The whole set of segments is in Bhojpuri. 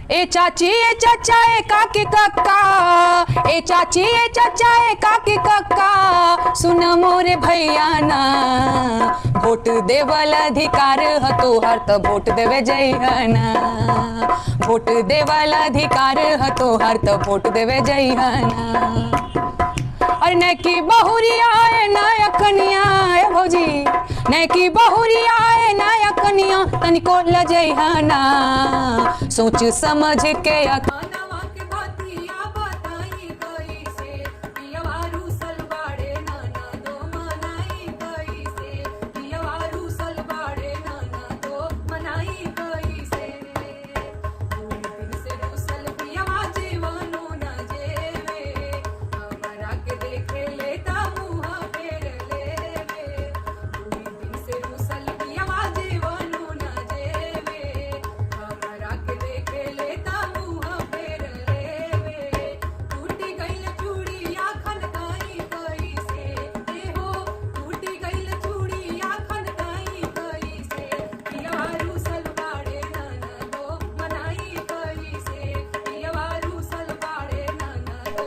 ए चाची ए चाचा ए काकी कक्का, ए चाची ए चाचा ए काकी कक्का, सुन मोरे भैया ना, वोट देवल अधिकार ह तोहर त वोट देवे जइहना, वोट देवल अधिकार ह तोहर त वोट देवे जइहना। और न की बहुरिया है नया कनिया है भौजी, न की बहुरिया है नया कनिया, तनिको लजइहना, सोच समझ के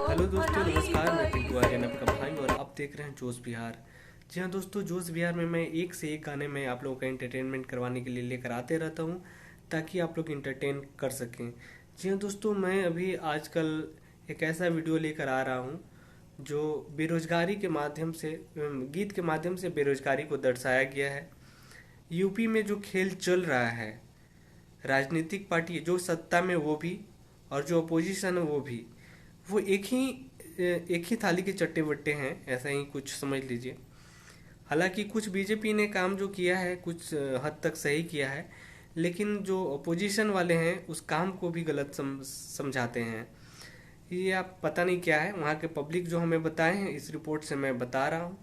हेलो दोस्तों, नमस्कार। मैं टिंकू आर्यन आपका भाई और आप देख रहे हैं जोश बिहार। जी हाँ दोस्तों, जोश बिहार में मैं एक से एक गाने में आप लोगों का एंटरटेनमेंट करवाने के लिए लेकर आते रहता हूँ ताकि आप लोग एंटरटेन कर सकें। जी हाँ दोस्तों, मैं अभी आजकल एक ऐसा वीडियो लेकर आ रहा हूँ जो बेरोजगारी के माध्यम से, गीत के माध्यम से बेरोजगारी को दर्शाया गया है। यूपी में जो खेल चल रहा है, राजनीतिक पार्टी जो सत्ता में वो भी और जो अपोजिशन है वो भी, वो एक ही थाली के चट्टे बट्टे हैं, ऐसा ही कुछ समझ लीजिए। हालांकि कुछ बीजेपी ने काम जो किया है कुछ हद तक सही किया है, लेकिन जो अपोजिशन वाले हैं उस काम को भी गलत समझाते हैं। ये आप पता नहीं क्या है, वहाँ के पब्लिक जो हमें बताए हैं इस रिपोर्ट से मैं बता रहा हूँ।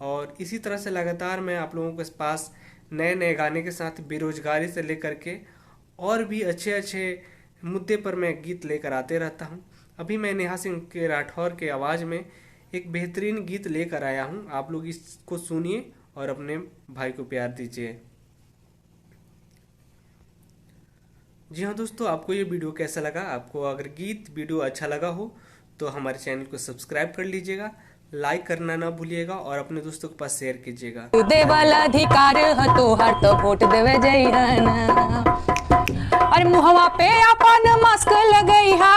और इसी तरह से लगातार मैं आप लोगों के पास नए नए गाने के साथ बेरोजगारी से लेकर के और भी अच्छे अच्छे मुद्दे पर मैं गीत लेकर आते रहता हूँ। अभी मैं नेहा सिंह के राठौर के आवाज़ में एक बेहतरीन गीत लेकर आया हूँ, आप लोग इसको सुनिए और अपने भाई को प्यार दीजिए। जी हाँ दोस्तों, आपको ये वीडियो कैसा लगा? आपको अगर गीत वीडियो अच्छा लगा हो तो हमारे चैनल को सब्सक्राइब कर लीजिएगा, लाइक करना ना भूलिएगा और अपने दोस्तों के पास शेयर कीजिएगा। देवल अधिकार ह तोहर त वोट देवे जइहना, और मुहवा पे अपन मास्क लगइहा,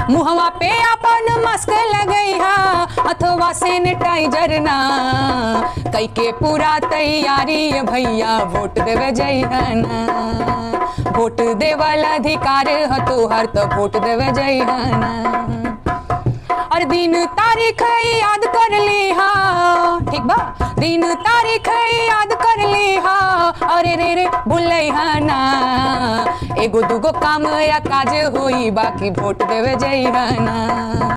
मुहवा पे अपन मास्क लगइहा, अथवा सैनिटाइजर ना, कई के पूरा तैयारी भैया वोट देवे जइहना, वोट देवल अधिकार ह तोहर त वोट देवे जइहना। और दिन तारीख याद कर लीहा, ठीक बा, दिन तारीख याद कर लीहा, अरे रे रे भूलइहा ना, एगो दूगो काम या काज होई बाकी वोट देवे जइहना।